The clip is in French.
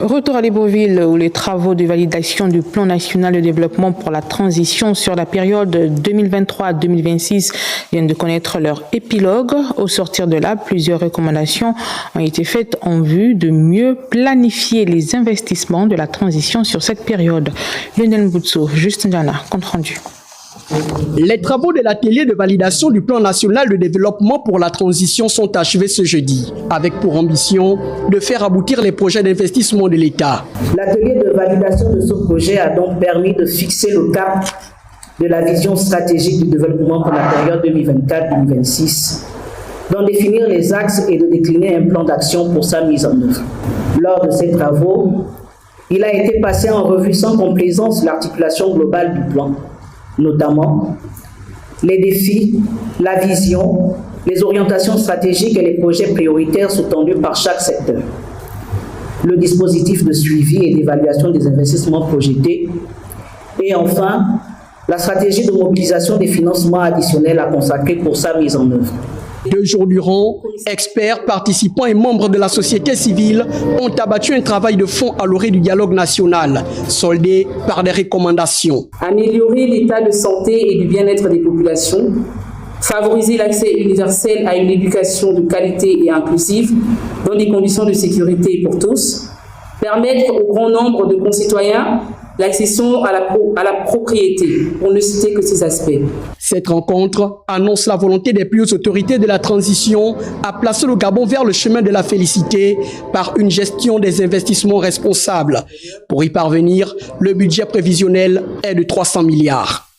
Retour à Libreville où les travaux de validation du plan national de développement pour la transition sur la période 2023-2026 viennent de connaître leur épilogue. Au sortir de là, plusieurs recommandations ont été faites en vue de mieux planifier les investissements de la transition sur cette période. Lionel Boutso, Justin Diana, compte rendu. Les travaux de l'atelier de validation du plan national de développement pour la transition sont achevés ce jeudi, avec pour ambition de faire aboutir les projets d'investissement de l'État. L'atelier de validation de ce projet a donc permis de fixer le cap de la vision stratégique du développement pour la période 2024-2026, d'en définir les axes et de décliner un plan d'action pour sa mise en œuvre. Lors de ces travaux, il a été passé en revue sans complaisance l'articulation globale du plan, notamment les défis, la vision, les orientations stratégiques et les projets prioritaires sous-tendus par chaque secteur, le dispositif de suivi et d'évaluation des investissements projetés, et enfin, la stratégie de mobilisation des financements additionnels à consacrer pour sa mise en œuvre. 2 jours durant, experts, participants et membres de la société civile ont abattu un travail de fond à l'orée du dialogue national, soldé par des recommandations. Améliorer l'état de santé et du bien-être des populations, favoriser l'accès universel à une éducation de qualité et inclusive dans des conditions de sécurité pour tous, permettre au grand nombre de concitoyens l'accession à la propriété, pour ne citer que ces aspects. Cette rencontre annonce la volonté des plus hautes autorités de la transition à placer le Gabon vers le chemin de la félicité par une gestion des investissements responsable. Pour y parvenir, le budget prévisionnel est de 300 milliards.